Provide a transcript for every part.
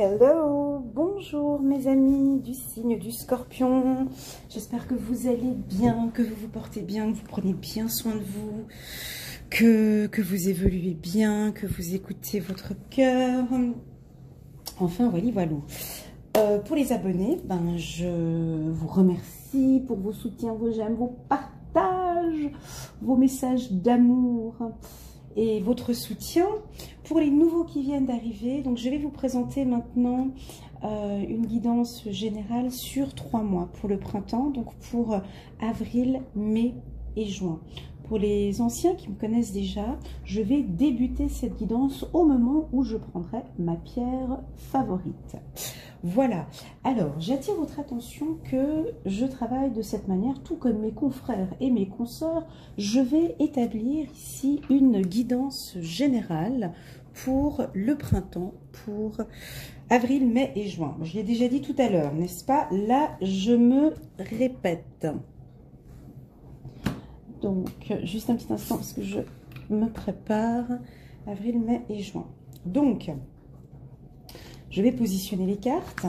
Hello, bonjour mes amis du signe du Scorpion. J'espère que vous allez bien, que vous vous portez bien, que vous prenez bien soin de vous, que vous évoluez bien, que vous écoutez votre cœur. Enfin, voilà. Pour les abonnés, je vous remercie pour vos soutiens, vos j'aime, vos partages, vos messages d'amour et votre soutien. Pour les nouveaux qui viennent d'arriver, donc je vais vous présenter maintenant une guidance générale sur 3 mois pour le printemps, donc pour avril, mai et juin. Pour les anciens qui me connaissent déjà, je vais débuter cette guidance au moment où je prendrai ma pierre favorite. Voilà, alors j'attire votre attention que je travaille de cette manière, tout comme mes confrères et mes consoeurs. Je vais établir ici une guidance générale pour le printemps, pour avril, mai et juin. Je l'ai déjà dit tout à l'heure, n'est-ce pas? Là, je me répète. Donc, juste un petit instant parce que je me prépare. Avril, mai et juin. Donc, je vais positionner les cartes.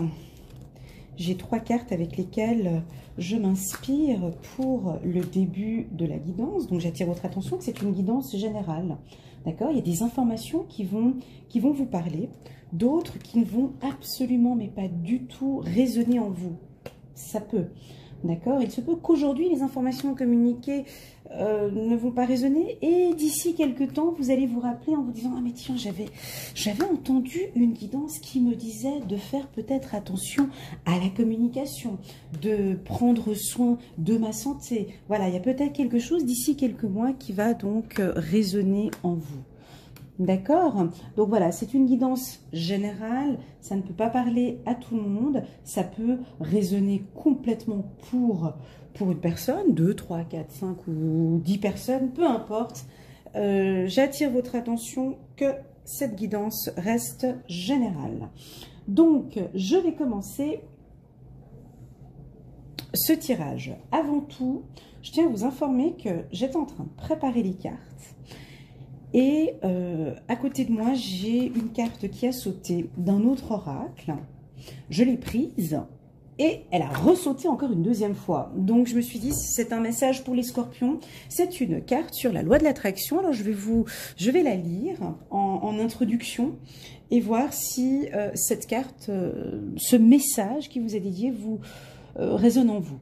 J'ai 3 cartes avec lesquelles je m'inspire pour le début de la guidance. Donc, j'attire votre attention que c'est une guidance générale. D'accord? Il y a des informations qui vont vous parler, d'autres qui ne vont absolument, mais pas du tout, résonner en vous. Ça peut. D'accord? Il se peut qu'aujourd'hui, les informations communiquées ne vont pas résonner et d'ici quelques temps, vous allez vous rappeler en vous disant « Ah mais tiens, j'avais entendu une guidance qui me disait de faire peut-être attention à la communication, de prendre soin de ma santé. » Voilà, il y a peut-être quelque chose d'ici quelques mois qui va donc résonner en vous. D'accord? Donc voilà, c'est une guidance générale, ça ne peut pas parler à tout le monde, ça peut résonner complètement pour une personne, 2, 3, 4, 5 ou 10 personnes, peu importe. J'attire votre attention que cette guidance reste générale. Donc, je vais commencer ce tirage. Avant tout, je tiens à vous informer que j'étais en train de préparer les cartes. Et à côté de moi, j'ai une carte qui a sauté d'un autre oracle. Je l'ai prise et elle a ressauté encore une deuxième fois. Donc je me suis dit, c'est un message pour les scorpions. C'est une carte sur la loi de l'attraction. Alors je vais la lire en introduction et voir si cette carte, ce message qui vous est dédié, vous résonne en vous.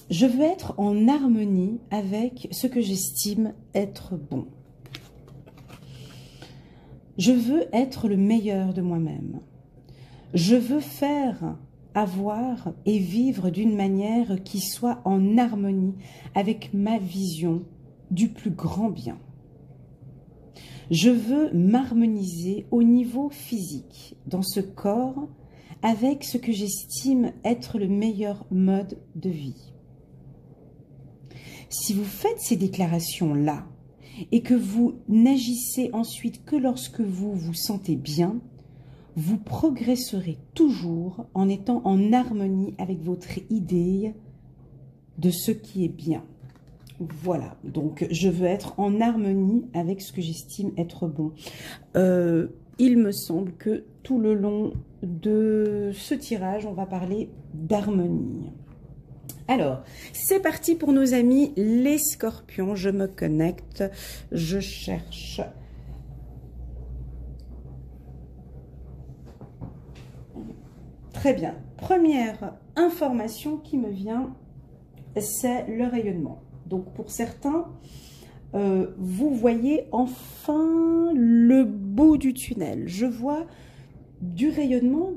Je veux être en harmonie avec ce que j'estime être bon. Je veux être le meilleur de moi-même. Je veux faire, avoir et vivre d'une manière qui soit en harmonie avec ma vision du plus grand bien. Je veux m'harmoniser au niveau physique, dans ce corps, avec ce que j'estime être le meilleur mode de vie. Si vous faites ces déclarations-là, et que vous n'agissez ensuite que lorsque vous vous sentez bien, vous progresserez toujours en étant en harmonie avec votre idée de ce qui est bien. Voilà, donc je veux être en harmonie avec ce que j'estime être bon. Il me semble que tout le long de ce tirage, on va parler d'harmonie. Alors, c'est parti pour nos amis les scorpions. Je me connecte, je cherche. Très bien. Première information qui me vient, c'est le rayonnement. Donc, pour certains, vous voyez enfin le bout du tunnel. Je vois du rayonnement,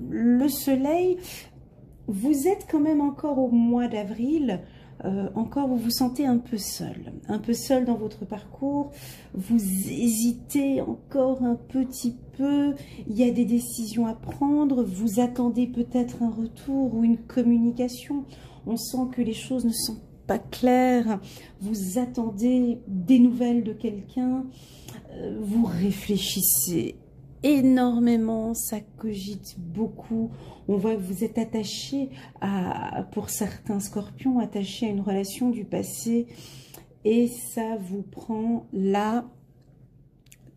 le soleil. Vous êtes quand même encore au mois d'avril, encore vous vous sentez un peu seul dans votre parcours, vous hésitez encore un petit peu, il y a des décisions à prendre, vous attendez peut-être un retour ou une communication, on sent que les choses ne sont pas claires, vous attendez des nouvelles de quelqu'un, vous réfléchissez énormément, ça cogite beaucoup. On voit que vous êtes attaché pour certains scorpions, attaché à une relation du passé et ça vous prend là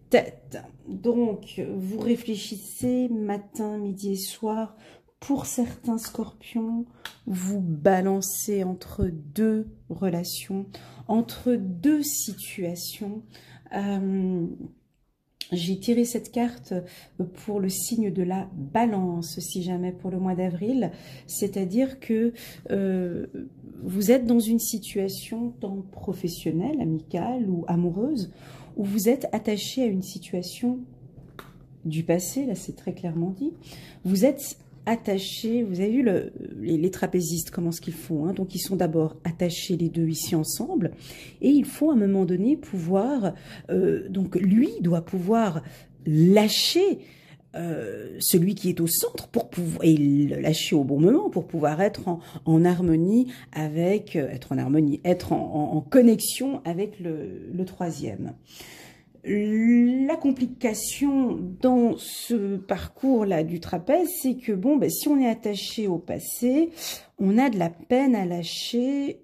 tête. Donc, vous réfléchissez matin, midi et soir. Pour certains scorpions, vous balancez entre deux relations, entre deux situations. J'ai tiré cette carte pour le signe de la balance, si jamais pour le mois d'avril. C'est-à-dire que vous êtes dans une situation tant professionnelle, amicale ou amoureuse, où vous êtes attaché à une situation du passé, là c'est très clairement dit. Vous êtes attaché, vous avez vu les trapézistes, comment ce qu'ils font, hein. Donc ils sont d'abord attachés les deux ici ensemble, et il faut à un moment donné pouvoir, donc lui doit pouvoir lâcher celui qui est au centre pour pouvoir, et le lâcher au bon moment pour pouvoir être en harmonie avec, être en connexion avec le troisième. La complication dans ce parcours-là du trapèze, c'est que bon, ben, si on est attaché au passé, on a de la peine à lâcher.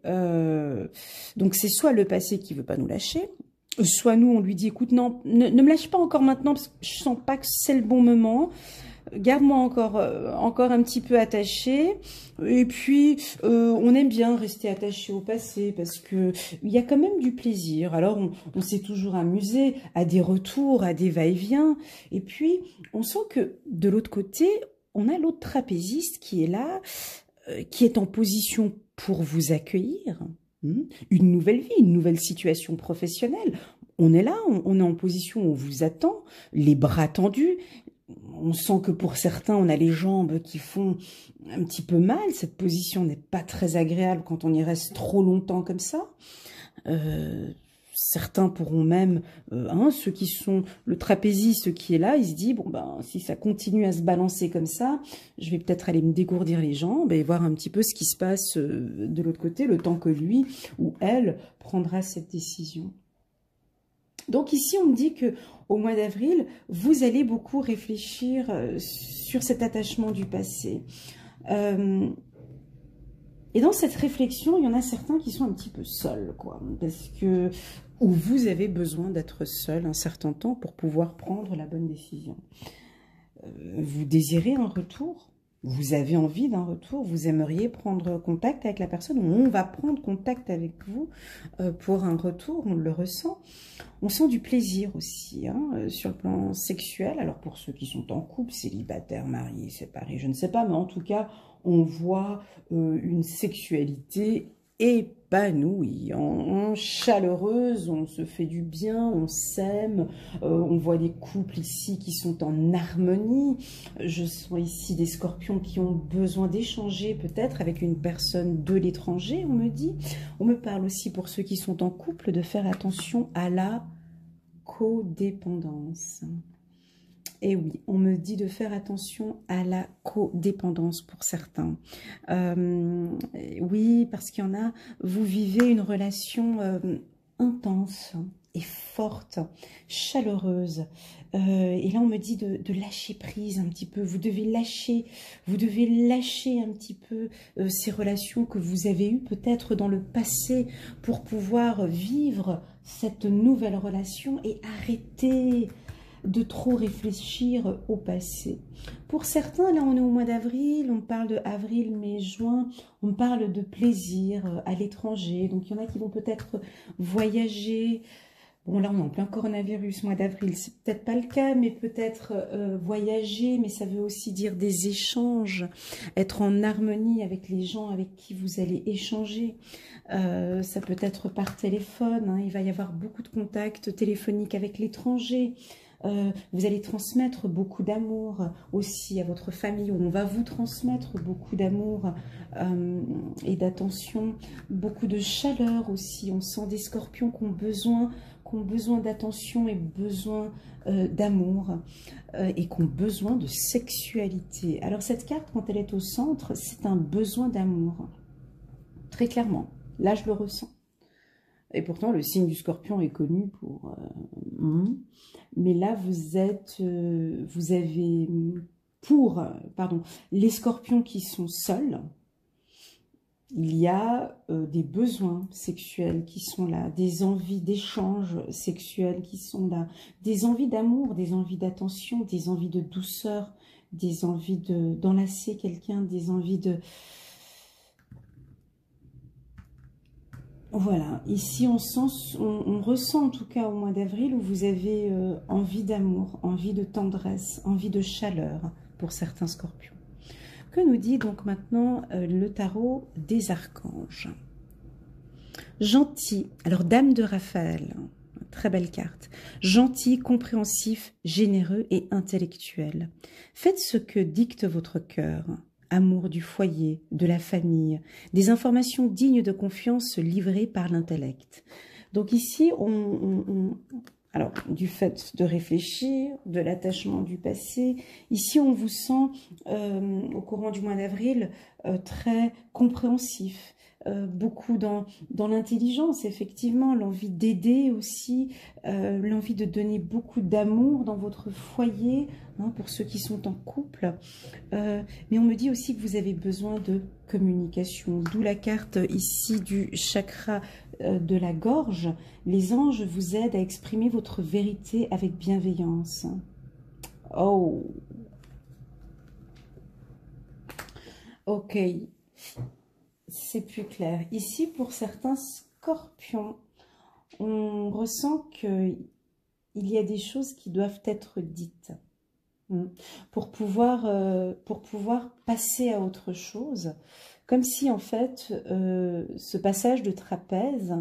Donc c'est soit le passé qui veut pas nous lâcher, soit nous on lui dit écoute non, ne me lâche pas encore maintenant parce que je sens pas que c'est le bon moment. Garde-moi encore un petit peu attaché. Et puis, on aime bien rester attaché au passé parce que il y a quand même du plaisir. Alors, on s'est toujours amusé à des retours, à des va-et-vient. Et puis, on sent que de l'autre côté, on a l'autre trapéziste qui est là, qui est en position pour vous accueillir. Une nouvelle vie, une nouvelle situation professionnelle. On est là, on est en position où on vous attend, les bras tendus. On sent que pour certains, on a les jambes qui font un petit peu mal. Cette position n'est pas très agréable quand on y reste trop longtemps comme ça. Certains pourront même, ceux qui sont le trapéziste qui est là, il se dit, bon ben, si ça continue à se balancer comme ça, je vais peut-être aller me dégourdir les jambes et voir un petit peu ce qui se passe de l'autre côté, le temps que lui ou elle prendra cette décision. Donc ici, on me dit que au mois d'avril, vous allez beaucoup réfléchir sur cet attachement du passé. Et dans cette réflexion, il y en a certains qui sont un petit peu seuls, quoi, parce que ou vous avez besoin d'être seul un certain temps pour pouvoir prendre la bonne décision. Vous désirez un retour? Vous avez envie d'un retour, vous aimeriez prendre contact avec la personne, ou on va prendre contact avec vous pour un retour, on le ressent. On sent du plaisir aussi, hein, sur le plan sexuel. Alors pour ceux qui sont en couple, célibataires, mariés, séparés, je ne sais pas, mais en tout cas, on voit une sexualité épanouie, chaleureuse, on se fait du bien, on s'aime, on voit des couples ici qui sont en harmonie. Je sens ici des scorpions qui ont besoin d'échanger peut-être avec une personne de l'étranger, on me dit. On me parle aussi pour ceux qui sont en couple de faire attention à la codépendance. Et oui, on me dit de faire attention à la codépendance pour certains. Oui, parce qu'il y en a, vous vivez une relation intense et forte, chaleureuse. Et là, on me dit de lâcher prise un petit peu. Vous devez lâcher un petit peu ces relations que vous avez eues peut-être dans le passé pour pouvoir vivre cette nouvelle relation et arrêter de trop réfléchir au passé. Pour certains, là on est au mois d'avril, on parle de avril, mai, juin, on parle de plaisir à l'étranger. Donc il y en a qui vont peut-être voyager. Bon là on est en plein coronavirus, mois d'avril, c'est peut-être pas le cas, mais peut-être voyager, mais ça veut aussi dire des échanges, être en harmonie avec les gens avec qui vous allez échanger. Ça peut être par téléphone, hein, il va y avoir beaucoup de contacts téléphoniques avec l'étranger. Vous allez transmettre beaucoup d'amour aussi à votre famille, où on va vous transmettre beaucoup d'amour et d'attention, beaucoup de chaleur aussi. On sent des scorpions qui ont besoin d'attention et besoin d'amour et qui ont besoin de sexualité. Alors cette carte, quand elle est au centre, c'est un besoin d'amour, très clairement. Là, je le ressens. Et pourtant, le signe du scorpion est connu pour... mais là, vous avez... les scorpions qui sont seuls, il y a des besoins sexuels qui sont là, des envies d'échange sexuel qui sont là, des envies d'amour, des envies d'attention, des envies de douceur, des envies d'enlacer quelqu'un, des envies de... Voilà, ici on ressent en tout cas au mois d'avril où vous avez envie d'amour, envie de tendresse, envie de chaleur pour certains scorpions. Que nous dit donc maintenant le tarot des archanges? Gentil, alors Dame de Raphaël, très belle carte. Gentil, compréhensif, généreux et intellectuel. Faites ce que dicte votre cœur. Amour du foyer, de la famille, des informations dignes de confiance livrées par l'intellect. Donc ici, alors, du fait de réfléchir, de l'attachement du passé, ici on vous sent, au courant du mois d'avril, très compréhensif, beaucoup dans l'intelligence, effectivement, l'envie d'aider aussi, l'envie de donner beaucoup d'amour dans votre foyer, hein, pour ceux qui sont en couple. Mais on me dit aussi que vous avez besoin de communication, d'où la carte ici du chakra de la gorge. Les anges vous aident à exprimer votre vérité avec bienveillance. Oh, ok, c'est plus clair. Ici, pour certains scorpions, on ressent qu'il y a des choses qui doivent être dites pour pouvoir passer à autre chose. Comme si, en fait, ce passage de trapèze,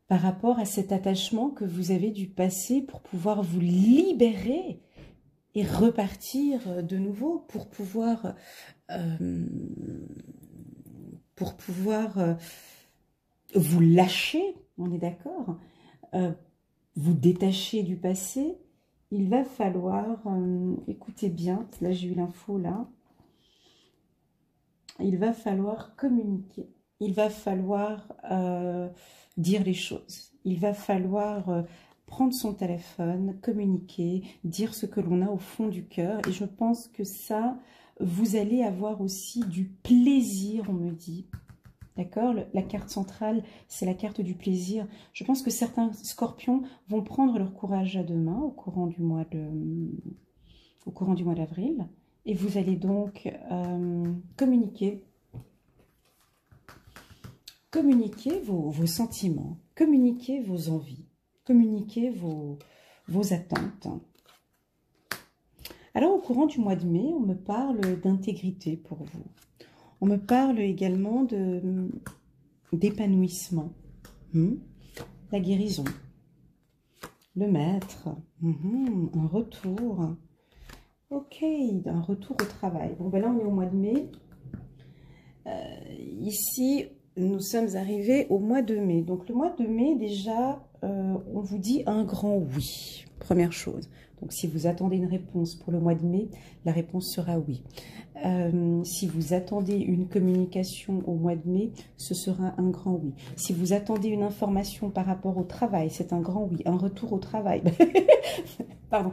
par rapport à cet attachement que vous avez du passé, pour pouvoir vous libérer et repartir de nouveau, pour pouvoir vous lâcher, on est d'accord, vous détacher du passé, il va falloir, écoutez bien, là j'ai eu l'info là, il va falloir communiquer, il va falloir dire les choses, il va falloir prendre son téléphone, communiquer, dire ce que l'on a au fond du cœur, et je pense que ça, vous allez avoir aussi du plaisir, on me dit. D'accord? La carte centrale, c'est la carte du plaisir. Je pense que certains scorpions vont prendre leur courage à deux mains au courant du mois d'avril. Et vous allez donc communiquer vos sentiments, communiquer vos envies, communiquer vos attentes. Alors, au courant du mois de mai, on me parle d'intégrité pour vous. On me parle également d'épanouissement, la guérison, le maître, un retour, ok, un retour au travail. Bon, ben là, on est au mois de mai. Ici, nous sommes arrivés au mois de mai. Donc, le mois de mai, déjà, on vous dit un grand oui, première chose. Donc, si vous attendez une réponse pour le mois de mai, la réponse sera oui. Si vous attendez une communication au mois de mai, ce sera un grand oui. Si vous attendez une information par rapport au travail, c'est un grand oui. Un retour au travail. Pardon.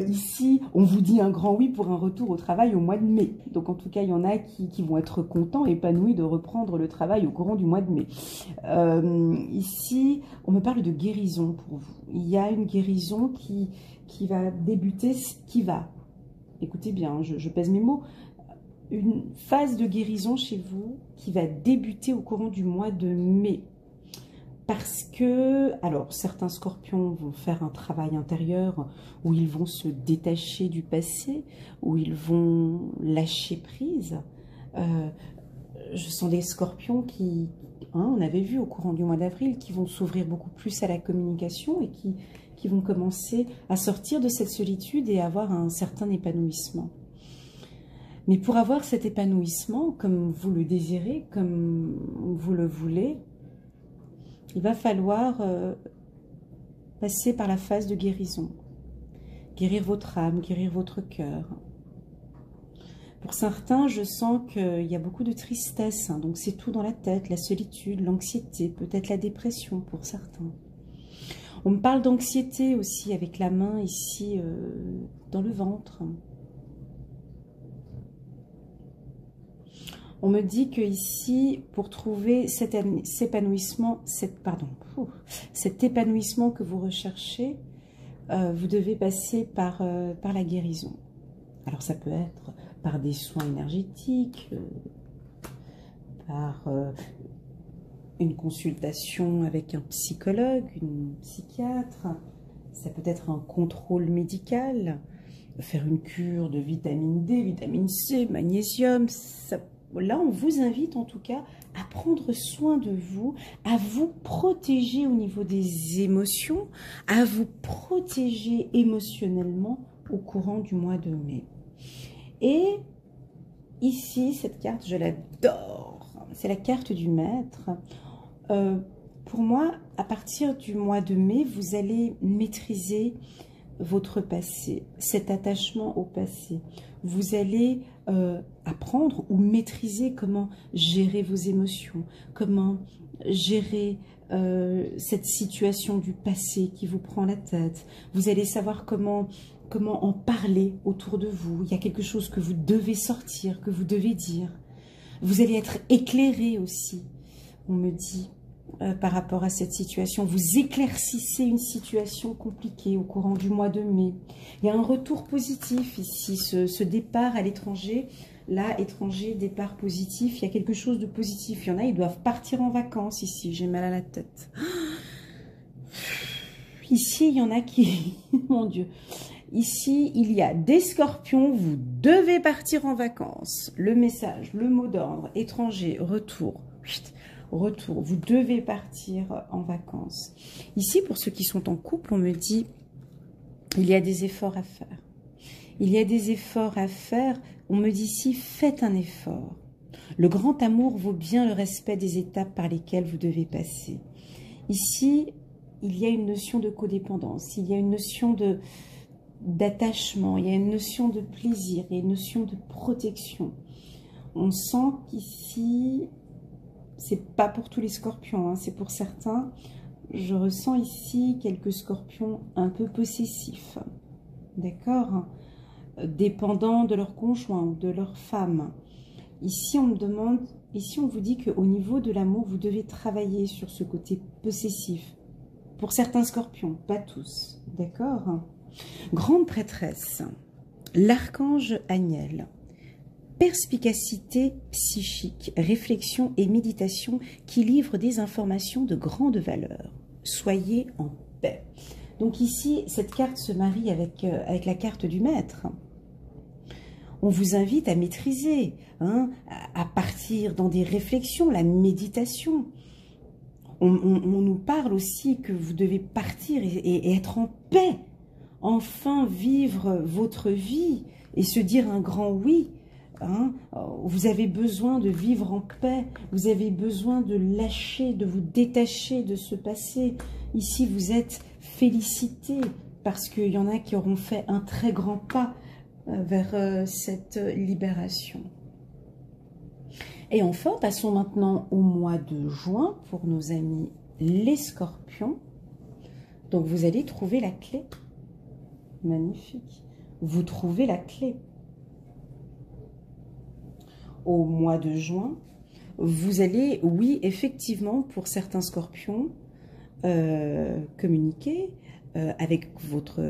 Ici, on vous dit un grand oui pour un retour au travail au mois de mai. Donc, en tout cas, il y en a qui vont être contents, épanouis de reprendre le travail au courant du mois de mai. Ici, on me parle de guérison pour vous. Il y a une guérison qui va débuter, écoutez bien, je pèse mes mots, une phase de guérison chez vous qui va débuter au courant du mois de mai. Parce que, alors, certains scorpions vont faire un travail intérieur où ils vont se détacher du passé, où ils vont lâcher prise. Je sens des scorpions qui, on avait vu au courant du mois d'avril, qui vont s'ouvrir beaucoup plus à la communication et qui vont commencer à sortir de cette solitude et avoir un certain épanouissement. Mais pour avoir cet épanouissement, comme vous le désirez, comme vous le voulez, il va falloir passer par la phase de guérison. Guérir votre âme, guérir votre cœur. Pour certains, je sens qu'il y a beaucoup de tristesse, hein, donc c'est tout dans la tête, la solitude, l'anxiété, peut-être la dépression pour certains. On me parle d'anxiété aussi avec la main ici dans le ventre. On me dit que ici, pour trouver cet épanouissement, cet épanouissement que vous recherchez, vous devez passer par la guérison. Alors ça peut être par des soins énergétiques, par une consultation avec un psychologue, une psychiatre, ça peut être un contrôle médical, faire une cure de vitamine D, vitamine C, magnésium. Là, on vous invite en tout cas à prendre soin de vous, à vous protéger au niveau des émotions, à vous protéger émotionnellement au courant du mois de mai. Et ici, cette carte, je l'adore. C'est la carte du maître. Pour moi, à partir du mois de mai, vous allez maîtriser votre passé, cet attachement au passé. Vous allez apprendre ou maîtriser comment gérer vos émotions, comment gérer cette situation du passé qui vous prend la tête. Vous allez savoir comment en parler autour de vous. Il y a quelque chose que vous devez sortir, que vous devez dire. Vous allez être éclairé aussi, on me dit. Par rapport à cette situation, vous éclaircissez une situation compliquée au courant du mois de mai. Il y a un retour positif ici, ce départ à l'étranger, là, étranger, départ positif, il y a quelque chose de positif. Il y en a, ils doivent partir en vacances ici, j'ai mal à la tête. Ici, il y en a qui, mon Dieu, ici, il y a des scorpions, vous devez partir en vacances. Le message, le mot d'ordre, étranger, retour. Retour, vous devez partir en vacances. Ici, pour ceux qui sont en couple, on me dit, il y a des efforts à faire. Il y a des efforts à faire. On me dit ici, faites un effort. Le grand amour vaut bien le respect des étapes par lesquelles vous devez passer. Ici, il y a une notion de codépendance, il y a une notion d'attachement, il y a une notion de plaisir, il y a une notion de protection. On sent qu'ici, c'est pas pour tous les scorpions, hein, c'est pour certains. Je ressens ici quelques scorpions un peu possessifs, d'accord, dépendants de leur conjoint ou de leur femme. Ici, on me demande, ici, on vous dit qu'au niveau de l'amour, vous devez travailler sur ce côté possessif. Pour certains scorpions, pas tous, d'accord. Grande prêtresse, l'archange Aniel. Perspicacité psychique, réflexion et méditation qui livrent des informations de grande valeur. Soyez en paix. Donc ici, cette carte se marie avec la carte du maître. On vous invite à maîtriser, hein, à partir dans des réflexions, la méditation. On nous parle aussi que vous devez partir et être en paix. Enfin vivre votre vie et se dire un grand oui. Hein, vous avez besoin de vivre en paix, vous avez besoin de lâcher, de vous détacher de ce passé. Ici, vous êtes félicités parce qu'il y en a qui auront fait un très grand pas vers cette libération. Et enfin, passons maintenant au mois de juin pour nos amis les scorpions. Donc, vous allez trouver la clé. Magnifique. Vous trouvez la clé. Au mois de juin, vous allez, oui, effectivement, pour certains scorpions, communiquer avec votre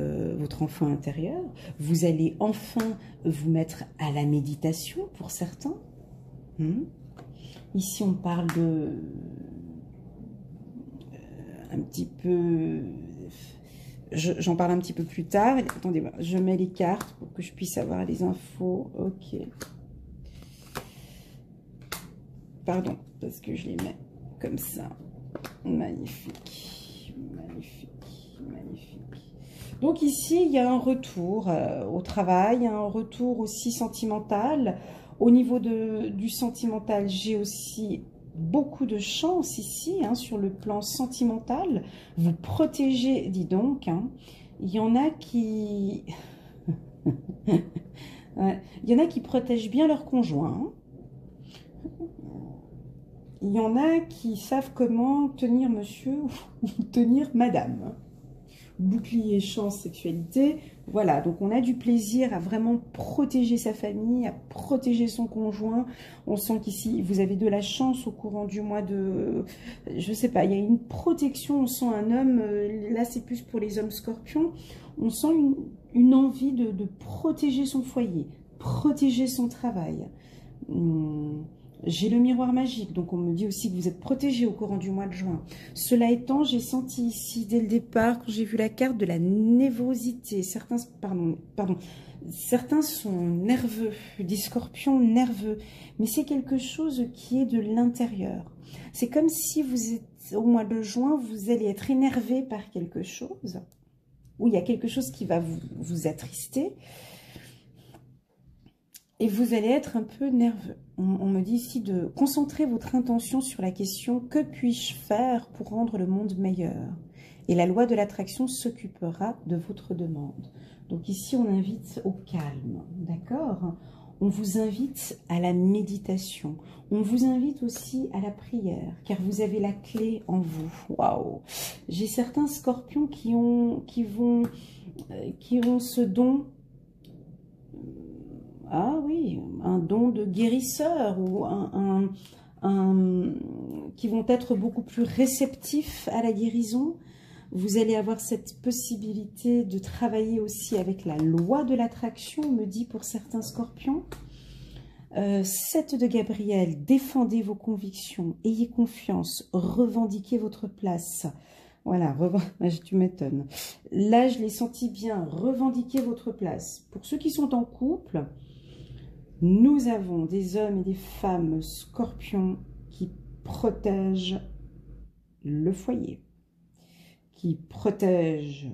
enfant intérieur. Vous allez enfin vous mettre à la méditation pour certains. Ici, on parle de un petit peu... J'en parle un petit peu plus tard. Attendez, je mets les cartes pour que je puisse avoir les infos. Ok. Pardon, parce que je les mets comme ça. Magnifique, magnifique, magnifique. Donc ici, il y a un retour au travail, un retour aussi sentimental. Au niveau du sentimental, j'ai aussi beaucoup de chance ici, hein, sur le plan sentimental. Vous protégez, dis donc. Hein. Il y en a qui... ouais, il y en a qui protègent bien leur conjoint. Hein. Il y en a qui savent comment tenir monsieur ou tenir madame. Bouclier, chance, sexualité, Voilà, donc on a du plaisir à vraiment protéger sa famille, à protéger son conjoint. On sent qu'ici, vous avez de la chance au courant du mois de... Je sais pas, il y a une protection, on sent un homme, là c'est plus pour les hommes scorpions, on sent une envie de protéger son foyer, protéger son travail. J'ai le miroir magique, donc on me dit aussi que vous êtes protégé au courant du mois de juin. Cela étant, j'ai senti ici, dès le départ, quand j'ai vu la carte, de la névrosité. Certains sont nerveux, des scorpions nerveux, mais c'est quelque chose qui est de l'intérieur. C'est comme si vous êtes, au mois de juin, vous allez être énervé par quelque chose, ou il y a quelque chose qui va vous attrister, et vous allez être un peu nerveux. On me dit ici de concentrer votre intention sur la question « Que puis-je faire pour rendre le monde meilleur ?» Et la loi de l'attraction s'occupera de votre demande. Donc ici, on invite au calme, d'accord? On vous invite à la méditation. On vous invite aussi à la prière, car vous avez la clé en vous. Waouh! J'ai certains scorpions qui ont ce don. Ah oui, un don de guérisseur ou qui vont être beaucoup plus réceptifs à la guérison. Vous allez avoir cette possibilité de travailler aussi avec la loi de l'attraction, on me dit pour certains scorpions. 7 de Gabriel, défendez vos convictions, ayez confiance, revendiquez votre place. Voilà, tu m'étonnes. Là, je l'ai senti bien, revendiquez votre place. Pour ceux qui sont en couple, nous avons des hommes et des femmes scorpions qui protègent le foyer, qui protègent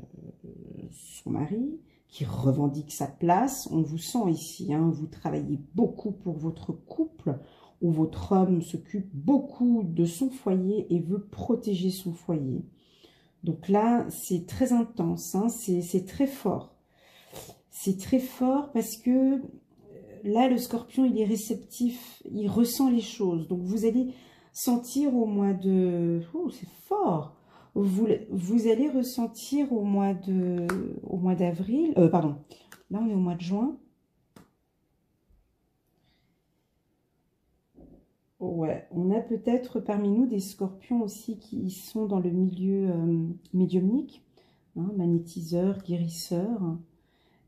son mari, qui revendique sa place. On vous sent ici, hein, vous travaillez beaucoup pour votre couple, où votre homme s'occupe beaucoup de son foyer et veut protéger son foyer. Donc là, c'est très intense, hein, c'est très fort. C'est très fort parce que là, le scorpion, il est réceptif, il ressent les choses. Donc, vous allez sentir au mois de... Oh, c'est fort! Vous allez ressentir au mois d'avril... pardon, là, on est au mois de juin. Ouais, on a peut-être parmi nous des scorpions aussi qui sont dans le milieu médiumnique, hein, magnétiseur, guérisseur.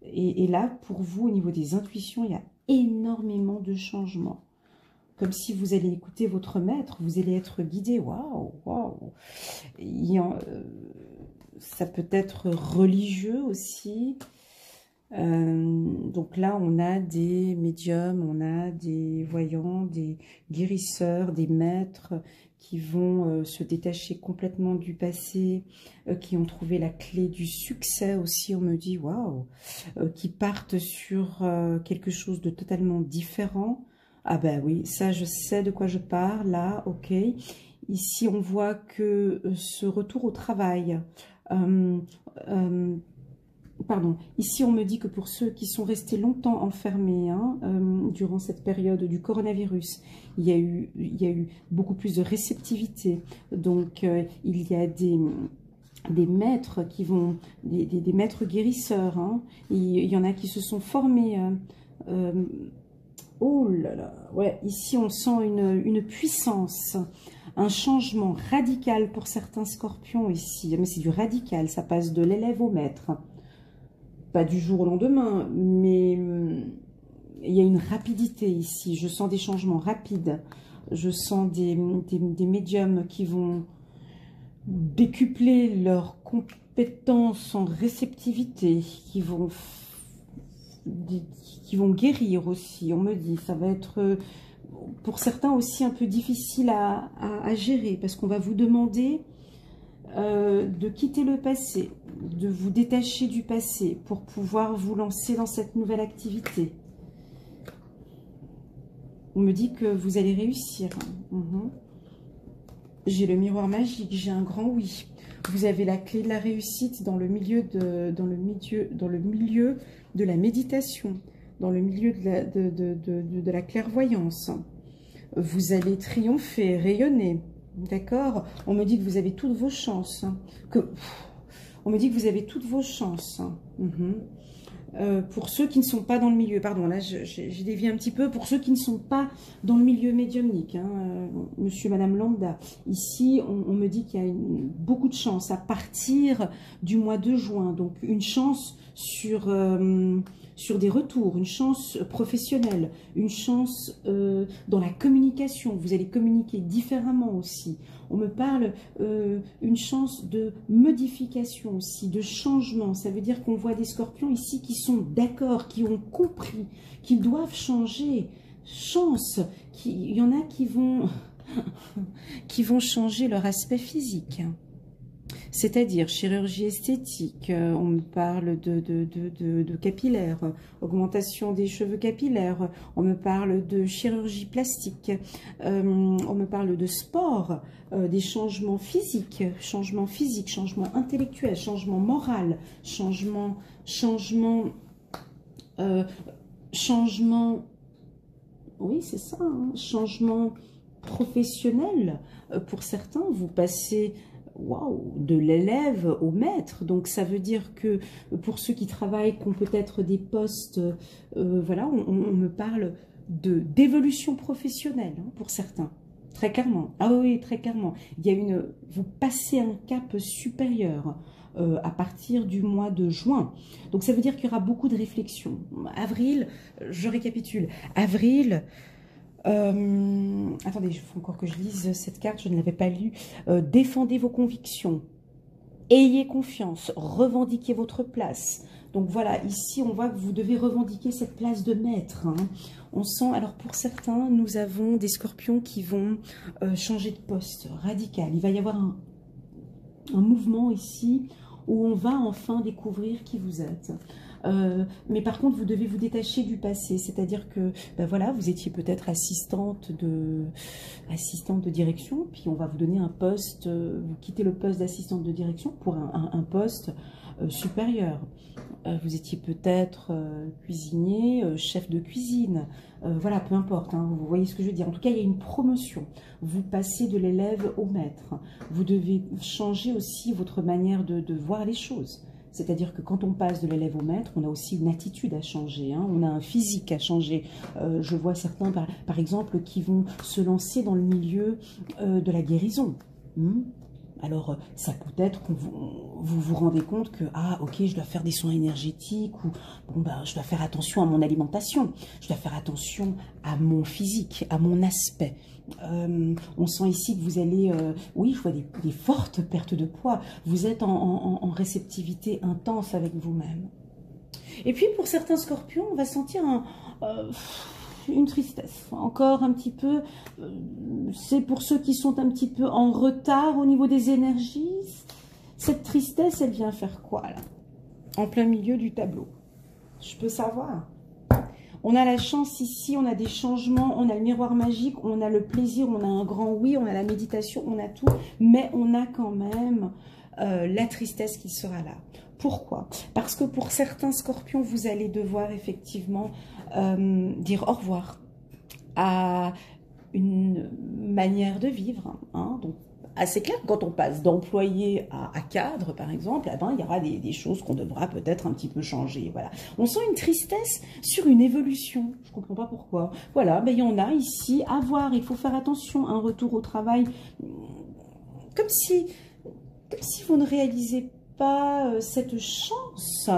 Et là, pour vous, au niveau des intuitions, il y a énormément de changements. Comme si vous allez écouter votre maître, vous allez être guidé. Waouh, waouh. Ça peut être religieux aussi. Donc là, on a des médiums, on a des voyants, des guérisseurs, des maîtres qui vont se détacher complètement du passé, qui ont trouvé la clé du succès aussi, on me dit, waouh, qui partent sur quelque chose de totalement différent. Ah ben oui, ça je sais de quoi je parle, là, ok. Ici, on voit que ce retour au travail... Pardon, ici on me dit que pour ceux qui sont restés longtemps enfermés durant cette période du coronavirus, il y a eu beaucoup plus de réceptivité. Donc il y a des maîtres qui vont, des maîtres guérisseurs. Hein. Il y en a qui se sont formés. Oh là là, ouais, ici on sent une puissance, un changement radical pour certains scorpions ici. Mais c'est du radical, ça passe de l'élève au maître. Pas du jour au lendemain, mais il y a une rapidité ici. Je sens des changements rapides. Je sens des médiums qui vont décupler leurs compétences en réceptivité, qui vont guérir aussi. On me dit, ça va être pour certains aussi un peu difficile à gérer, parce qu'on va vous demander de quitter le passé, de vous détacher du passé pour pouvoir vous lancer dans cette nouvelle activité. On me dit que vous allez réussir. J'ai le miroir magique, j'ai un grand oui. Vous avez la clé de la réussite dans le milieu de la méditation, dans le milieu de la clairvoyance. Vous allez triompher, rayonner. D'accord? On me dit que vous avez toutes vos chances. On me dit que vous avez toutes vos chances. pour ceux qui ne sont pas dans le milieu, pardon, là j'ai dévié un petit peu, pour ceux qui ne sont pas dans le milieu médiumnique, hein, monsieur, madame lambda, ici on me dit qu'il y a beaucoup de chance à partir du mois de juin, donc une chance sur des retours, une chance professionnelle, une chance dans la communication, vous allez communiquer différemment aussi. On me parle une chance de modification aussi, de changement. Ça veut dire qu'on voit des scorpions ici qui sont d'accord, qui ont compris, qui doivent changer. Chance, il y en a qui vont, qui vont changer leur aspect physique. C'est-à-dire chirurgie esthétique, on me parle de capillaires, augmentation des cheveux capillaires, on me parle de chirurgie plastique, on me parle de sport, des changements physiques, changement intellectuel, changement moral, changement, oui c'est ça, hein, changement professionnel. Pour certains, vous passez... Waouh, de l'élève au maître. Donc ça veut dire que pour ceux qui travaillent, qui ont peut-être des postes, voilà, on me parle d'évolution professionnelle, hein, pour certains, très clairement. Ah oui, très clairement. Il y a vous passez un cap supérieur à partir du mois de juin. Donc ça veut dire qu'il y aura beaucoup de réflexion. Avril, je récapitule. Avril. Attendez, il faut encore que je lise cette carte, je ne l'avais pas lue. Défendez vos convictions, ayez confiance, revendiquez votre place. Donc voilà, ici on voit que vous devez revendiquer cette place de maître, hein. On sent, alors pour certains, nous avons des scorpions qui vont changer de poste radical. Il va y avoir un mouvement ici où on va enfin découvrir qui vous êtes. Mais par contre, vous devez vous détacher du passé, c'est-à-dire que ben voilà, vous étiez peut-être assistante de direction, puis on va vous donner un poste, vous quittez le poste d'assistante de direction pour un poste supérieur. Vous étiez peut-être cuisinier, chef de cuisine, voilà, peu importe, hein, vous voyez ce que je veux dire. En tout cas, il y a une promotion. Vous passez de l'élève au maître. Vous devez changer aussi votre manière de voir les choses. C'est-à-dire que quand on passe de l'élève au maître, on a aussi une attitude à changer, hein, on a un physique à changer. Je vois certains, par exemple, qui vont se lancer dans le milieu de la guérison. Alors, ça peut être que vous vous rendez compte que, ah, ok, je dois faire des soins énergétiques, ou bon, ben, je dois faire attention à mon alimentation, je dois faire attention à mon physique, à mon aspect. On sent ici que vous allez, oui, je vois des fortes pertes de poids, vous êtes en réceptivité intense avec vous-même. Et puis, pour certains scorpions, on va sentir une tristesse, encore un petit peu, c'est pour ceux qui sont un petit peu en retard au niveau des énergies. Cette tristesse, elle vient faire quoi là, en plein milieu du tableau? Je peux savoir. On a la chance ici, on a des changements, on a le miroir magique, on a le plaisir, on a un grand oui, on a la méditation, on a tout, mais on a quand même la tristesse qui sera là. Pourquoi? Parce que pour certains scorpions, vous allez devoir effectivement dire au revoir à une manière de vivre, hein. Donc, assez clair, quand on passe d'employé à cadre, par exemple, eh ben, il y aura des choses qu'on devra peut-être un petit peu changer. Voilà. On sent une tristesse sur une évolution. Je ne comprends pas pourquoi. Voilà, ben, il y en a ici à voir. Il faut faire attention. Un retour au travail, comme si vous ne réalisez pas cette chance.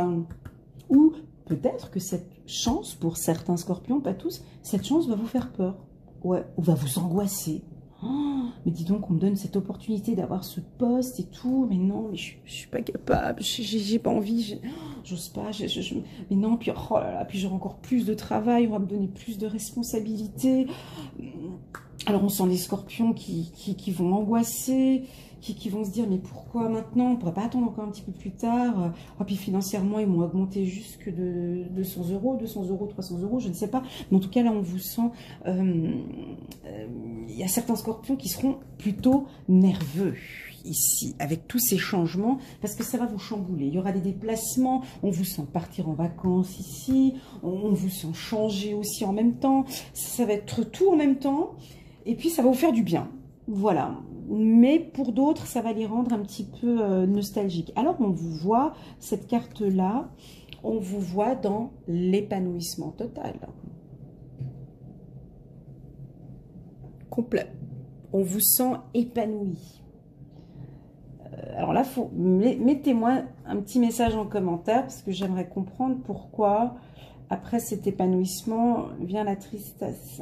Ou peut-être que cette chance, pour certains scorpions, pas tous, cette chance va vous faire peur. Ouais, ou va vous angoisser. Oh, mais dis donc, on me donne cette opportunité d'avoir ce poste et tout, mais non, mais je suis pas capable, j'ai pas envie, j'ose pas, mais non, puis oh là là, puis j'aurai encore plus de travail, on va me donner plus de responsabilités. Alors on sent les scorpions qui vont angoisser, qui vont se dire, mais pourquoi maintenant? On ne pourrait pas attendre encore un petit peu plus tard. Oh, puis financièrement, ils m'ont augmenté jusque de 200 €, 300 €, je ne sais pas. Mais en tout cas, là, on vous sent... il y a certains scorpions qui seront plutôt nerveux ici, avec tous ces changements, parce que ça va vous chambouler. Il y aura des déplacements, on vous sent partir en vacances ici, on vous sent changer aussi en même temps. Ça va être tout en même temps, et puis ça va vous faire du bien. Voilà. Mais pour d'autres, ça va les rendre un petit peu nostalgiques. Alors, on vous voit cette carte-là. on vous voit dans l'épanouissement total. Complet. On vous sent épanoui. Alors là, mettez-moi un petit message en commentaire parce que j'aimerais comprendre pourquoi, après cet épanouissement, vient la tristesse.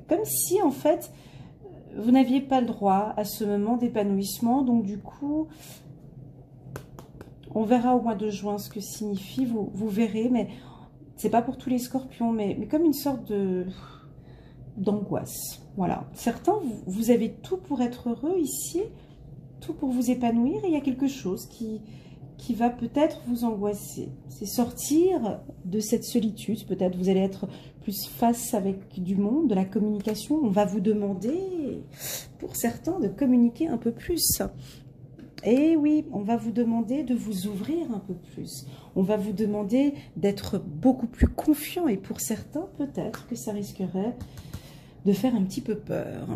Comme si, en fait, vous n'aviez pas le droit à ce moment d'épanouissement. Donc, du coup, on verra au mois de juin ce que signifie. Vous verrez, mais c'est pas pour tous les scorpions, mais comme une sorte d'angoisse. Voilà. Certains, vous avez tout pour être heureux ici, tout pour vous épanouir, et il y a quelque chose qui va peut-être vous angoisser. C'est sortir de cette solitude. Peut-être vous allez être plus face avec du monde, de la communication. On va vous demander, pour certains, de communiquer un peu plus. Et oui, on va vous demander de vous ouvrir un peu plus. On va vous demander d'être beaucoup plus confiant. Et pour certains, peut-être que ça risquerait de faire un petit peu peur.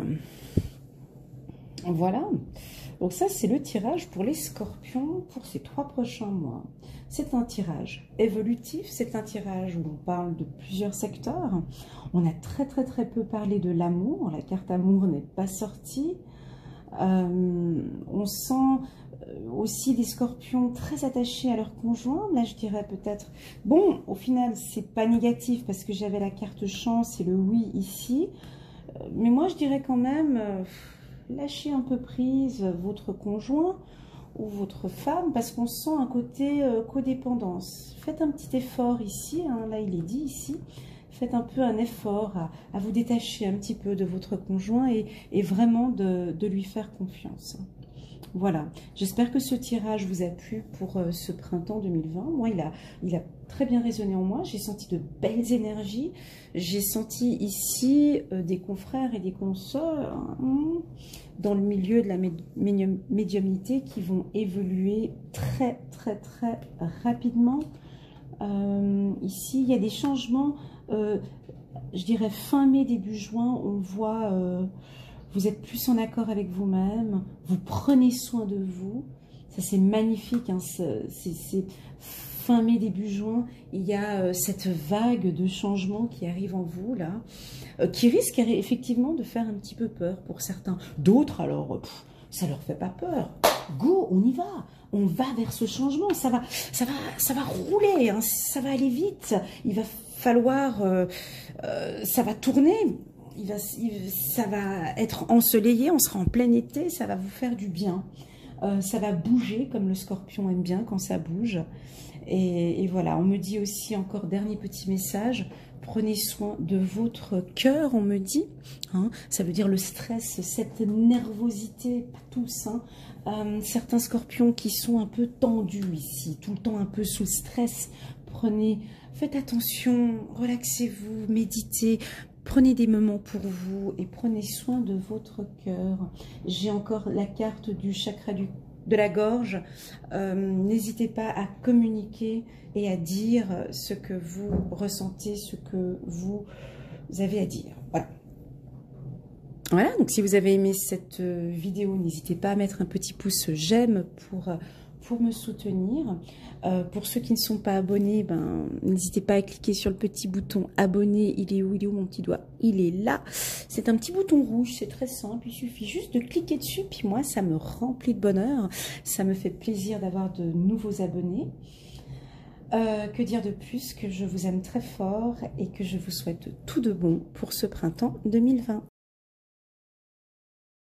Voilà. Donc ça, c'est le tirage pour les scorpions pour ces 3 prochains mois. C'est un tirage évolutif, c'est un tirage où on parle de plusieurs secteurs. On a très peu parlé de l'amour, la carte amour n'est pas sortie. On sent aussi des scorpions très attachés à leur conjoint. Là, je dirais peut-être, bon, au final, c'est pas négatif parce que j'avais la carte chance et le oui ici. Mais moi, je dirais quand même... lâchez un peu prise votre conjoint ou votre femme parce qu'on sent un côté codépendance. Faites un petit effort ici, hein, là il est dit ici, faites un peu un effort à vous détacher un petit peu de votre conjoint et vraiment de lui faire confiance. Voilà, j'espère que ce tirage vous a plu pour ce printemps 2020. Moi, il a très bien résonné en moi. J'ai senti de belles énergies. J'ai senti ici des confrères et des consoeurs dans le milieu de la médiumnité qui vont évoluer très rapidement. Ici, il y a des changements, je dirais fin mai, début juin, on voit... vous êtes plus en accord avec vous-même, vous prenez soin de vous. Ça, c'est magnifique. Hein, c'est fin mai, début juin. Il y a cette vague de changement qui arrive en vous, là, qui risque effectivement de faire un petit peu peur pour certains. D'autres, alors, ça leur fait pas peur. Go, on y va. On va vers ce changement. Ça va rouler. Hein, ça va aller vite. Il va falloir... ça va tourner. Ça va être ensoleillé, on sera en plein été, ça va vous faire du bien. Ça va bouger, comme le scorpion aime bien quand ça bouge. Et voilà, on me dit aussi, encore dernier petit message, prenez soin de votre cœur, on me dit. Hein, ça veut dire le stress, cette nervosité, pas tous. Hein, certains scorpions qui sont un peu tendus ici, tout le temps un peu sous stress. Faites attention, relaxez-vous, méditez. Prenez des moments pour vous et prenez soin de votre cœur. J'ai encore la carte du chakra de la gorge. N'hésitez pas à communiquer et à dire ce que vous ressentez, ce que vous avez à dire. Voilà. Voilà, donc si vous avez aimé cette vidéo, n'hésitez pas à mettre un petit pouce j'aime pour me soutenir. Pour ceux qui ne sont pas abonnés, n'hésitez pas à cliquer sur le petit bouton abonner. Il est où mon petit doigt? Il est là. C'est un petit bouton rouge, c'est très simple. Il suffit juste de cliquer dessus. Puis moi, ça me remplit de bonheur. Ça me fait plaisir d'avoir de nouveaux abonnés. Que dire de plus que je vous aime très fort et que je vous souhaite tout de bon pour ce printemps 2020.